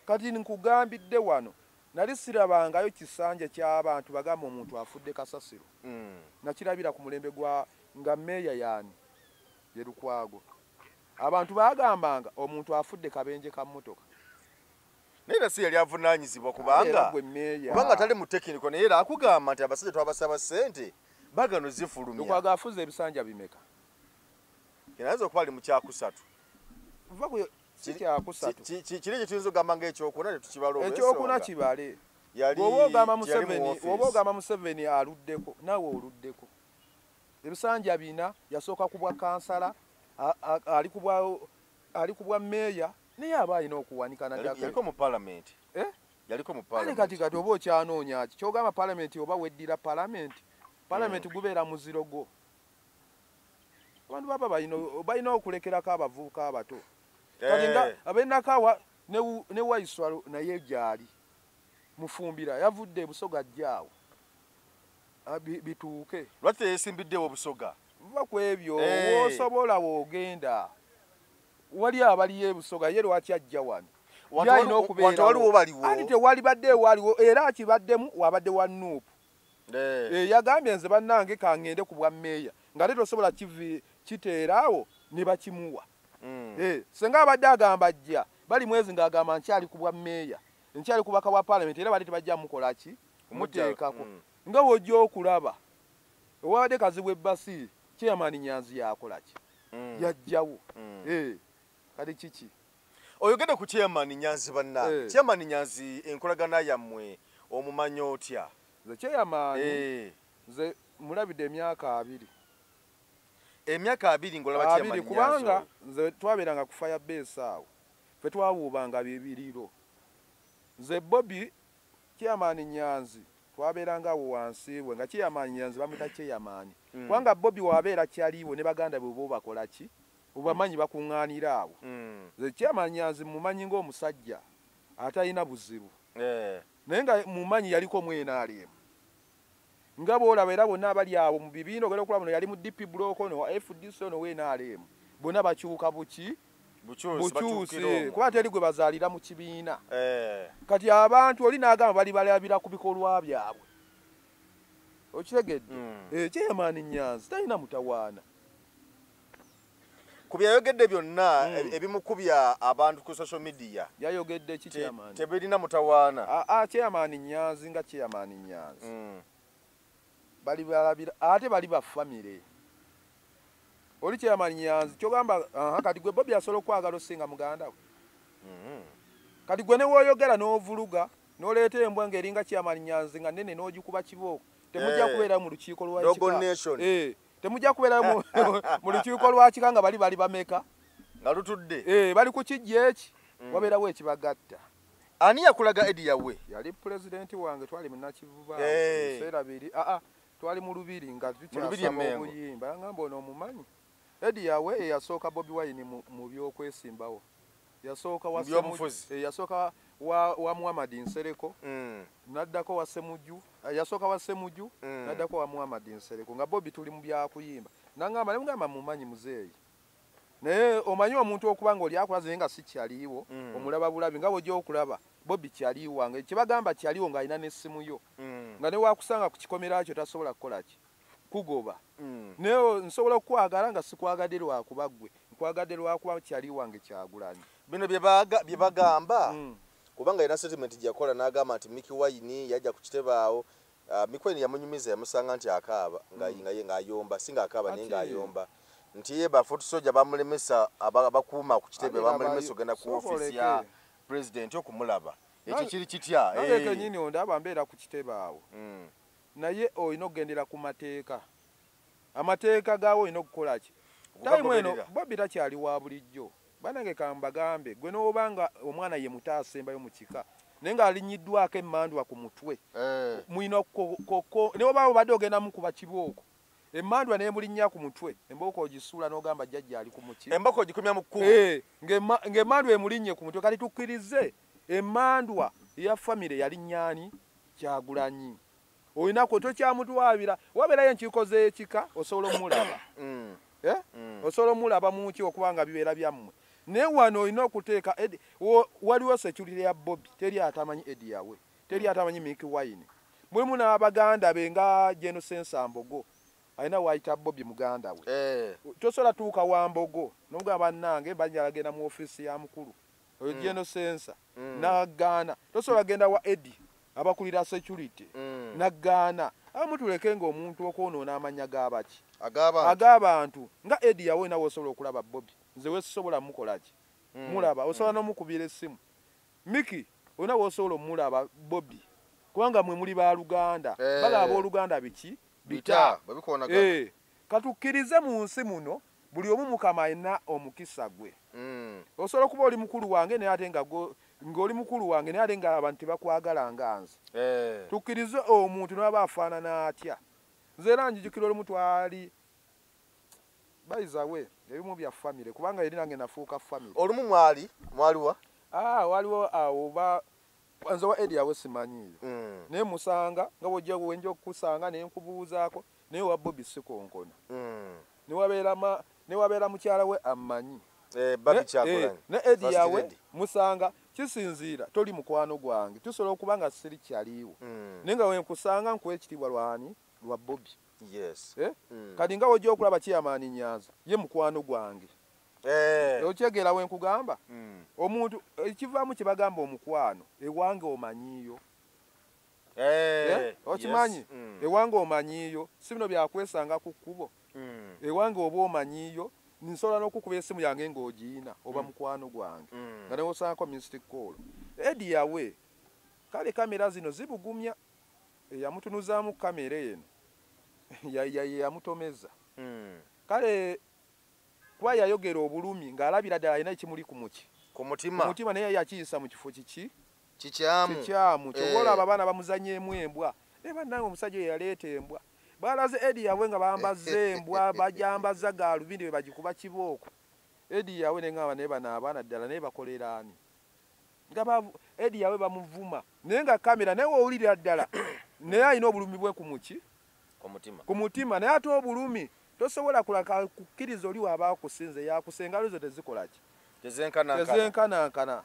kati nkugambidde wano nali sirabangayo kisanja ky'abantu bagamba omuntu afudde kasasiro nakirabira ku mulembe nga meeya yaani ye Lukwago abantu bagambanga omuntu afudde kabenje ka mmotoka naye si yali avunaanyizibwa kubanga tali mu tekiniko naye era akugamba nti abasajja twabasaba ssente bagano zifulumya Lukwago afuze ebisanja bimeka kinayinza okuba ali mu kyakusatu kiri kye tuyinza okugamba ng'ekyokuna tetukibala ekyokuna kibale oba ogamba Museveni aluddeko naawe oluddeko ebisanja bina yasooka kubwa kansala ali kubwa meeya naye aba alina okuwanikana yaliko mu palamenti kati oba okyanoonya ki kyogamba palamenti oba weddira palamenti gubeera muziro gwo abantu baba balina okulekerako abavubuka abato kati nga abenakawa ne Waiswalo naye gyali Mufumbira yavudde e Busoga ajjaawo bituuke lwaki teyesimbiddewo Busoga va ku ebyo woosobola woogenda wali abaliyo e Busoga ye lwaki ajja wano yalina okubeerawo ati tewali badde waliwo era akibaddemu wabadde wa Nuupu yagambye nze bannange kangende ku bwa mmeeya nga tosobola kiteeraawo ne bakimuwa senga abadde agamba ajja bali mwezi ng'agamba nkyali ku bwa mmeeya nkyali ku baka wa Parliament era bali tebajja mukola ki kumuteekako nga wojja okulaba owabadde Kazibwe Basiiri Chairman Nyanzi yakola ki yajjawo kati kiki oyogedde ku Chairman Nyanzi banna Chairman Nyanzi enkolagana yammwe omumanyi otya ze Chairman ze mulabidde emyaka 2 emyaka 2 ngolaba Chairman Nyanzi kubanga nze twabeeranga ku fire base awo fe twawuubanga bibiriro ze Bobby Chairman Nyanzi twabeeranga awo wansi we nga Chairman Nyanzi bamuyita Chairman kubanga Bobby wabeera kyaliwo ne baganda bwe bo bakola ki obamanyi bakuŋŋaanira awo ze Chairman Nyanzi mumanyi ng'omusajja atalina buzibu naye nga mumanyi yaliko mwenaalemu nga boolaba era bonna abali awo mu bibiina ogenda okulaba no yali mu DP block no FDC no wenaalemu bonna bakyuka bukyusi kuba teri gwe bazaalira mu kibiina kati abantu oli n'agamba bali balabira ku bikolwa byabwe okitegedde Chairman Nyanzi talina mutawaana ku byayogedde byonna ebimukubya abantu ku social media yayogedde ki Chairman tebirina mutawaana Chairman Nyanzi nga Chairman Nyanzi bali balabira ate bali ba family oli Chairman Nyanzi kyogamba kati gwe Bobby asobola okwagala osinga muganda we kati gwe ne woyogera n'ovuluga n'oleeta embwa ng'eringa Chairman Nyanzi nga nene n'ogikuba kibooko temujja kubeera mu lukiiko lwa kika temujja kubeera mu lukiiko lwa kika nga bali bameka nga lutudde bali ku kijja eki wabeerawo ekibagatta ani yakulaga Eddie yawe yali pulezidenti wange twali munakivuba ebiseera biri twali mu lubiri nga tukyasaba obuyimba yangamba ono omumanyi Eddie yawe eyasooka Bobi Wine mu byokwesimbawo yasooka wa Muhammad Nsereko naddako wa Semuju yasooka wa Semuju naddako wa Muhammad Nsereko nga Bobi tuli mu byakuyimba nangamba ne mugamba mumanyi muzeeyi naye omanyi omuntu okuba ng'oli akulaze nga si kyaliwo omulaba bulabi nga bw'ojja okulaba Bobi kyaliwo wange kibagamba kyaliwo ng'alina n'essimu yo nga ne wakusanga ku kikomera kyo tasobola kukola ki kugoba naye nsobola okukwagala nga sikwagadde lwakuba ggwe nkwagadde lwakuba kyali wange Kyagulanyi bino bye bagamba kubanga ina statement gyakola n'agamba nti Mickey Wine yajja ku kitebaawo Mickey Wine yamunyumiza yamusanga nti akaaba ng'ayomba singa akaaba naye ng'ayomba nti ye bafutu soja bamulemesa abakuuma ku kitebe bamulemesa ogenda ku office ya president okumulaba ekyo kiri kitya kenyini ondaba mbeera ku kitebaawo naye olina okugendera ku mateeka amateeka gaawo olina okukola ki time eno Bobby takyali wa bulijjo banange kambagambe gwe n'obanga omwana ye muto asembayo mu kika naye ng'alinyiddwako emmandwa ku mutwe mulina ne obanga obadde ogenda mukuba kibooko emmandwa naye mulinnya ku mutwe embooko ogisuula n'ogamba jjajja ali ku muki emboko ogikumya mu kkubo ng'emmandwa emulinnye ku mutwe kati tukkirize emmandwa ya famire yali nnyani Kyagulanyi olinako tokyamutwabira wabeerayo enkiiko z'ekika osobola omulaba osobola omulaba muki okubanga bibeera byammwe naye wano olina okuteeka waliwo security ya Bobby teri atamanyi Eddie yawe teri atamanyi Mickey Wine mulimu n'abaganda be nga General Sensa Mbogo alina wayita Bobby muganda we tosobola tuuka wa Mbogo n'omugamba bannange banyalagenda mu office ya mukulu oyo General Sensa n'agaana tosobola genda wa Eddie abakulira security nagaana amutuleke ng'omuntu okwonoona amanya g'abaki ag'abantu nga Eddie yawe nawe osobola okulaba Bobby nze weesobola mukola ki mulaba osobola n'omukubira essimu Mickey olina weesobola omulaba Bobby kubanga mwe muli baluganda bagaba booluganda biki bita katukkirize mu nsi muno buli omu Mukama alina omukisa gwe osobola okuba oli mukulu wange naye ate ng'oli mukulu wange naye ate nga abantu tebakwagala nga nze tukkirize omuntu n'aba afaanana atya nze era njijukira olumu twali bayizawe ebimu bya family kubanga eri nange nafuuka family. Olumu mwaliwa? Waliwo awo kwanza wa Eddie awe simanyiyo. Naye musanga nga bw'ojja wenja okukusanga ne nkubuuzaako naye wa Bobby Sikonkona. Ne wabeera mukyala we amanyi. Babi Kyagulanyi. Ne Eddie yawe musanga kisinziira toli mukwano gwange tusobola okuba nga siri kyaliwo. Naye nga wenkusanga nkuwa ekitiibwa lwa Bobby. Yes. Kati nga wojja okulaba Chairman Nyanza ye mukwano gwange. Okyegera wenkugamba omuntu ekivaamu kye bagamba omukwano ewange omanyiyo. Okimanyi ewange omanyiyo si bino byakwesanga ku kkubo. Ewange oba omanyiyo nsobola n'okukuba essimu yange ng'ogiina oba mukwano gwange nga newosangako mystic call. Eddie yawe kale kamera zino zibugumya eyamutunuzaamu kamera eno yamutomeza. Kale kuba yayogera obulumi ng'alabira ddala alina ekimuli ku mutima naye yakiyisa mu kifo kikyamu kyoboolaba abaana bamuzanyeemu embwa naye bannange omusajja oyo yaleeta embwa baalaze Eddie yawe nga bambaza embwa bajambaza gaalubindi bwe bagikuba kibooko. Eddie yawe ne ngamba naye bano abaana ddala naye bakolera ani nga Eddie yawe bamuvuma naye nga kamera naye owulira ddala naye alina obulumi bwe ku mutima naye ate obulumi tosobola kulaka kukkiriza oli waba akusinze yakusengalo zo tezikola ki tezenkanankana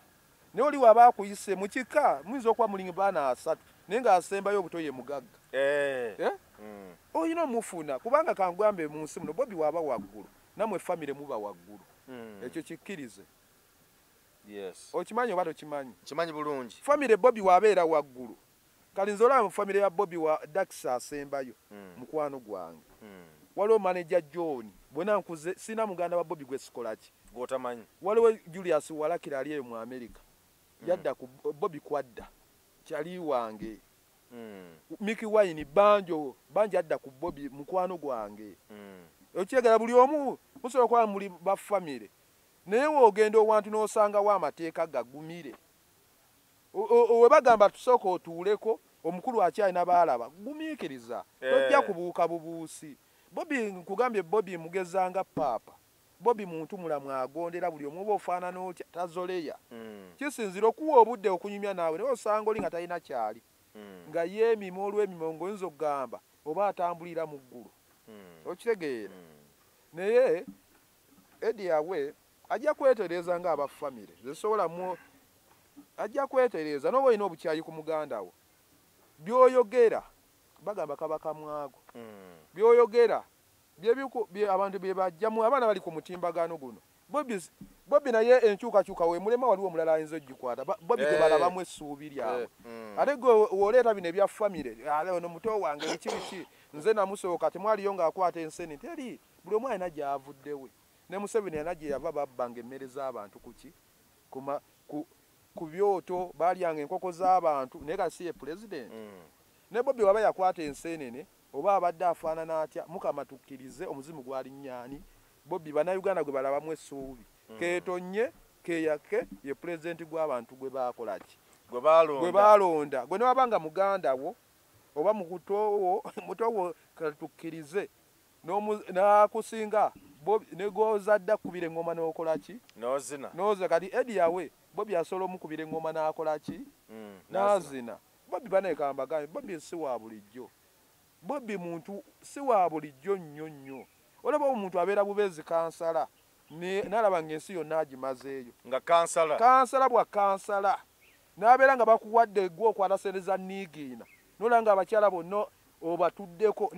naye oli waba akuyise mu kika muyinza okuba mulingi baana 3 naye ng'asembayo obutoye mugagga. Oyina omufuna kubanga kangwambe mu nsi muno Bobby waba waggulu namwe famire muba waggulu. Ekyo kikkirize. Okimanyi oba tokimanyi? Kimanyi bulungi. Famire Bobby wabeera waggulu kali nzola mu famire ya Bobby wa Dax asembayo mukwano gwange. Waliwo manager John bwena nkuze sina muganda wa Bobby gwe sikola ki gwotamanyi. Waliwo Julius Walakira ali eyo mu America yadda ku Bobby kwadda kyali wange. Mickey Wine banjo adda ku Bobby mukwano gwange. Okyegala buli omu musobola kuba muli ba family naye woogenda owantu n'osangawo amateeka gagumire. We bagamba tusooka otuuleko omukulu akyalina baalaba gumiikiriza tojja kubuuka bubuusi. Bobby nkugambye Bobby mugezanga paapa. Bobby muntu mulamu agondera buli omu oba ofaanana otya tazoleya. Kisinzira okuwa obudde okunyumya naawe naye osanga oli nga talina kyali nga yeemima olw'emima ng'oyinza okugamba oba atambulira mu ggulu. Okitegeera naye Eddie yawe ajja kwetereeza ng'abafamire zesobola ajja kwetereeza n'oba olina obukyayi ku muganda wo by'oyogera bagamba kabaka mwago by'oyogera abantu bye bajjamu abaana bali ku mutimbagano guno. Bobby naye enkyukakyuka we mulema waliwo omulala ayinza ogikwata Bobby gwe balabamu essuubi lyabwe. Ate gwe woleeta bino ebya famire ono muto wange biki nze namusooka temwaliyo ng'akwata enseni teri buli omu alina gy'avuddewe. Ne Museveni alina gye yava babbanga emmere z'abantu ku byoto balyanga enkoko z'abantu naye kasi ye pulezidenti. Ne Bobby waba yakwata ensenene oba abadde afaanana atya mukama tukkirize omuzimu gwali nnyani. Bobby bannayuganda gwe balabamu essuubi keetonye keeyake ye pulezidenti gw'abantu gwe baakola ki gwe baalonda gwe ne wabanga muganda wo oba mutowo katukkirize n'akusinga ne gw'ozadde akkubira eŋŋoma n'okola ki n'oza kati Eddie yawe Bobby asobola omukubira eŋŋoma n'akola ki n'azina. Bobby banekambagambe Bobby si wa bulijjo. Bobby muntu si wa bulijjo nnyo. Olaba omuntu abeera bubeezi kansala n'alaba ng'ensi yonna agimazeeyo nga kansala bwa kansala n'abeera nga bakuwadde gwe okwata sente za niigiina n'olaba nga abakyala bonna obatuddeko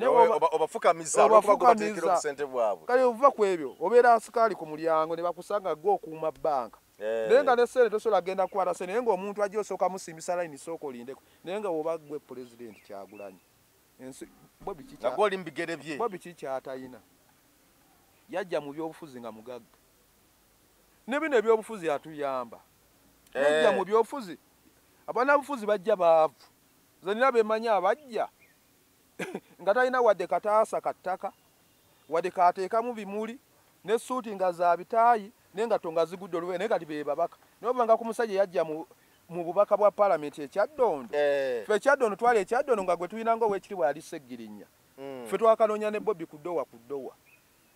obafukamiza sente bwabwe. Kale ova ku ebyo obeera asikaali ku mulyango ne bakusanga gwe okuuma bbanka naye nga ne sente tosobola genda kukwata sente naye ng'omuntu ajja osooka musimbisa layini sooka olindeko naye nga woba gwe pulezidenti Kyagulanyi Bobby kikyatayina yajja mu byobufuzi nga mugagga ne bino ebyobufuzi atuyamba yajja mu byobufuzi abanabufuzi bajja baavu ze nina bemanya abajja nga talina wadde kataasa kattaka wadde kateekamu bimuli ne suuti nga za bitaayi naye nga tonga zigudde olube naye kati be babaka nobanga ku musajja yajja mu bubaka bwa palamenti ekyaddondo ffe ekyaddondo twali ekyaddondo nga gwe tuyinanga ow'ekitibwa yali Seggirinya ffe twakanoonya ne Bobby ku ddowa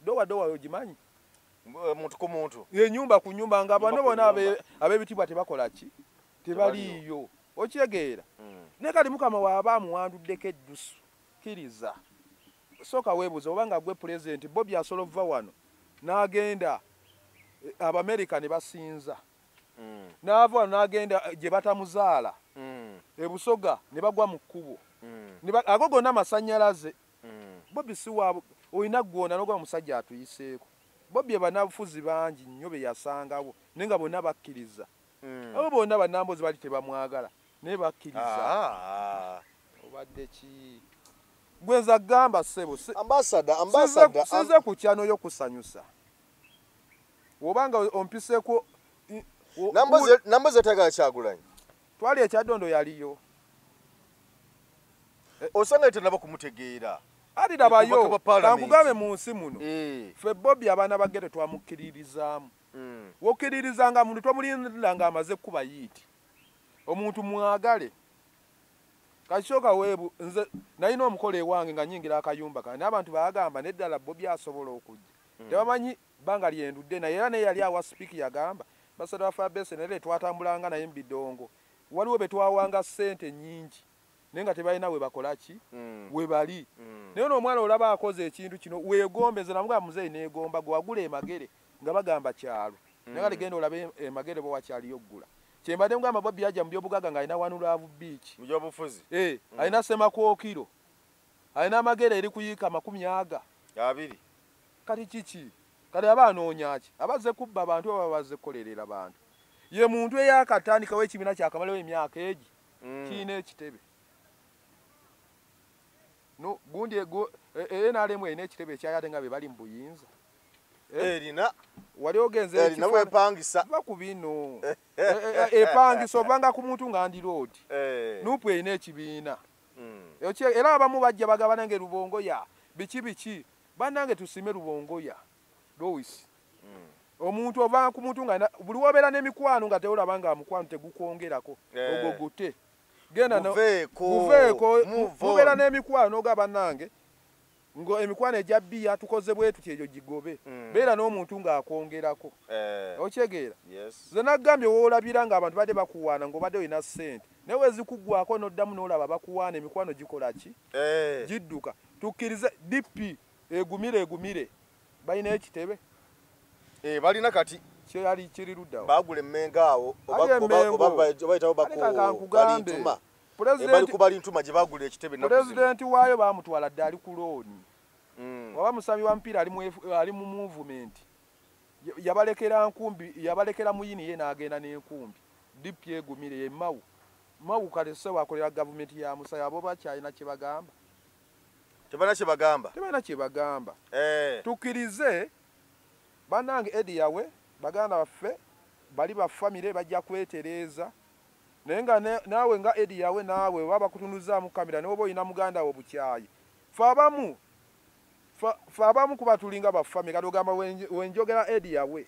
dowa ogimanyi muntu ku muntu enyumba ku nyumba nga bano bona ab'ebitibwa tebakola ki tebaliyo okyegeera ne kali mukama waaba amuwanduddeko eddusu kkiriza sooka weebuuza oba nga gwe pulezidenti Bobby asolova wano n'agenda Abamerika ne basinza n'ava wano n'agenda gye batamuzaala ebusoga ne bagwa mu kkubo ago gonna amasannyalaze Bobby si waabo olina gwona n'ogwa musajja atuyiseeko Bobby banabufuzi bangi nnyo be yasangawo naye nga bonna bakkiriza abo bonna bannambozi bali tebamwagala naye bakkiriza obadde ki gwenza gamba ssebo ambassador size ku kyano y'okusanyusa obanga ompiseeko namboze tagala Kyagulanyi twali ekyaddondo yaliyo osanga tenaba kumutegeera alirabayo kankugambe mu nsi muno ffe Bobby abaana bagere twamukkiririzaamu wokkiririzanga muntu tomulindanga amaze kuba yiiti omuntu mwagale kashoka weebu nze nalina omukolo ewange nga nyingira akayumba kange n'abantu baagamba neddala Bobby asobola okujja tebamanyi bbanga lyendudde naye era naye yali awa sipiiki yagamba basada wa Fabese naye twatambulanga naye mbidongo waliwo be twawanga ssente nnyingi naye nga tebalina we bakola ki we bali naye n'omwana olaba akoze ekintu kino weegombeze namugamba muzeeyi neegomba gwe wagula emagere nga bagamba kyalo naye nga ligenda olabe emagere bo wakyaliyo oggula kyembadde mugamba Bobby yajja mu by'obugagga ng'alina Wanulaavu Beach mu by'obufuzi alina Semakookiro alina amagere eri kuyiika 20 kati kiki kati aba anoonya ki abazze kubba abantu aba bazze kukolerera abantu ye muntu eyakatandikawo ekibiina kyakamalawo emyaka egi kiina ekitebe no gundi NRM erina ekitebe ekyayate nga be bali mu buyinza erina wali ogenze erina wepangisa baku bino epangisa obanga ku muntu nga Andy Road nupu erina ekibiina era abamu bajja bagabana nge Rubongoya biki bannange tusime Rubongoya Lois omuntu ovanga ku muntu nga buli wobeera n'emikwano nga teolaba nga mukwano tegukwongerako ogogote genda muveeko mubeera n'emikwano ga bannange ngo emikwano ejja bbiya tukoze bwetu ekyo gigobe beera n'omuntu ng'akwongerako okyegeera ze naggambye woolabira ng'abantu badde bakuwaana ng'obadde olina ssente naye wezikuggwako n'oddamu n'olaba bakuwaana emikwano gikola ki gidduka tukkirize DP egumire balina ekitebe balina kati kyali kiri luddawo bagula emmenga awo oba bayitawo balintuma bali ku balintuma gye bagula ekitebe pulezidenti waayo baamutwala dde ali ku looni waba musabi wa mpira ali mu movement yabalekera muyini ye n'agenda n'enkumbi DP egumire ye mawu kale se wakolera gavumenti ya Musayi abo bakyalina kye bagamba tebana kye bagamba tukkirize bannange Eddie yawe baganda baffe bali ba family bajja kwetereeza naye nga naawe nga Eddie yawe naawe baba kutunuzaamu kamera ne oba olina muganda wo bukyayi fe abamu kuba tulinga ba family kati ogamba wenjogera Eddie yawe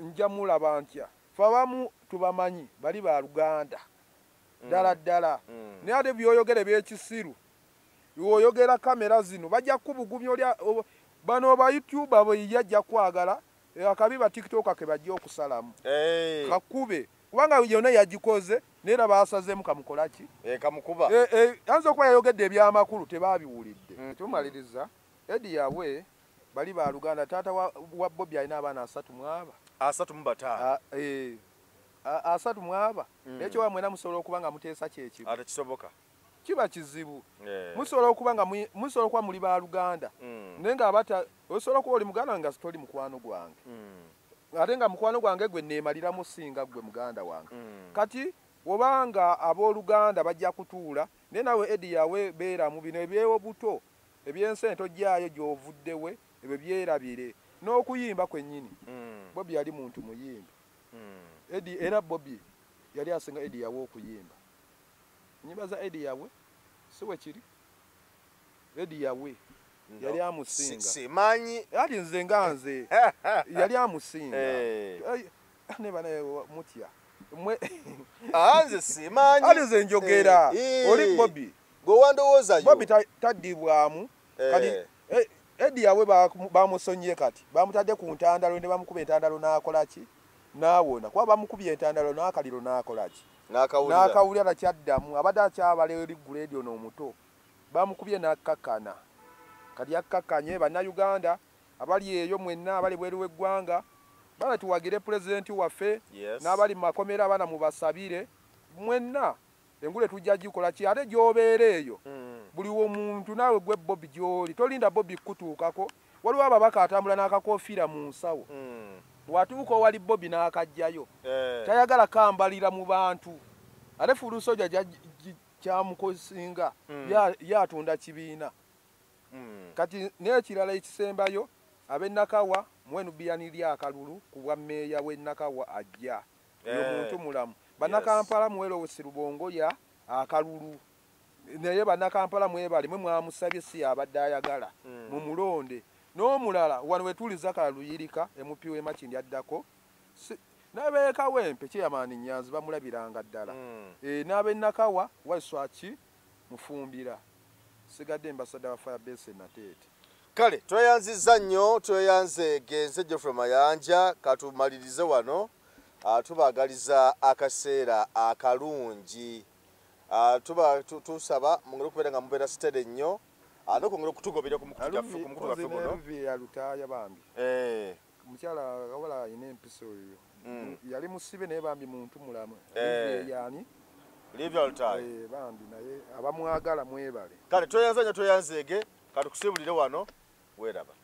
nja mulaba ntya fe abamu tubamanyi bali ba Luganda ddala naye ate byoyogere by'ekisiru oyogera kamera zino bajja kubugumya olya bano ba YouTube abo yajja kwagala akabi ba TikTok ke bajja okusalamu kakube kubanga yona yagikoze nera basazeemu kamukola ki kamukuba anzo kwa yayogedde ebyamakulu tebabiwulidde tumaliriza Eddie yawe bali ba Luganda tata wa Bobby alina abaana 35 asatu ekyo wa mwena musobola okuba nga muteesa kyekibu ate kisoboka kiba kizibu musobola okuba nga musobola kuba muli ba Luganda naye nga abata osobola kuba oli muganda nga sitoli mukwano gwange ate nga mukwano gwange gwe neemaliramu singa gwe muganda wange kati obanga abooluganda bajja kutuula naye nawe Eddie yawe beera mu bino ebyewo buto ebyensente ojjaayo gy'ovuddewe ebyo byerabire n'okuyimba kwennyini Bobby yali muntu muyimbi Eddie era Bobby yali asinga Eddie yawe okuyimba nyimba za Eddie yawe siwe kiri Eddie yawe yali amusinga simanyi ati nze nga nze yali amusinga ne bana mutya mwe nze simanyi ati nze njogera oli Bobby go wandowooza yo Bobby tadibwamu kali Edi yawe bamusonye kati bamutadde ku ntandalo ne bamukuba entandalo n'akola ki n'awona kuba bamukubye entandalo n'akaliro n'akola ki n'akawulira kyaddamu abadde akyabala eriggula eryo n'omuto bamukubye n'akkakkana kati akkakkanye bannayuganda abali eyo mwenna abali bweru w'eggwanga bana tuwagire pulezidenti waffe n'abali mu makomera abana mubasabire mwenna engule tujja gikola ki ate gy'obeera eyo buli omuntu naawe gwe Bobby gy'oli tolinda Bobby kutuukako waliwo ababaka atambula n'akakofiira mu nsawo watuuka owali Bobby n'akajjayo tayagala kambalira mu bantu ate Fulusojja kyamukosinga yatunda kibiina kati n'ekirala ekisembayo ab'e Nakawa mwenu biyaniri akalulu ku bwa mmeeya w'e Nakawa ajja oyo muntu mulamu bannakampala muwero Sirubongo ya akalulu naye bannakampala mwebale mwe mwamusabye si abadde ayagala mu mulonde n'omulala wano wetuliza kaluyirika emupi w'emakindi addako n'abeeka wempe kyeyamaani Nyanzi bamulabiranga ddala n'ab'e Nakawa Waiswaki Mufumbira sigadde embasada wa Firebase Nateete. Kale tweyanziza nnyo tweyanze genze Geoffrey Mayanja katumalirize wano tubagaliza akaseera akalungi tusaba mungere kubeera nga mubeera sitede nnyo n'okongera okutugobera ku mukutu gaffe guno yalutaaya bambi omukyala wabala ayina empisa oyo yali musibe naye bambi muntu mulamu yani Livia Lutaaya bambi naye abamwagala mwebale kale tweyanze nnyo tweyanzeege katukusibulire wano weeraba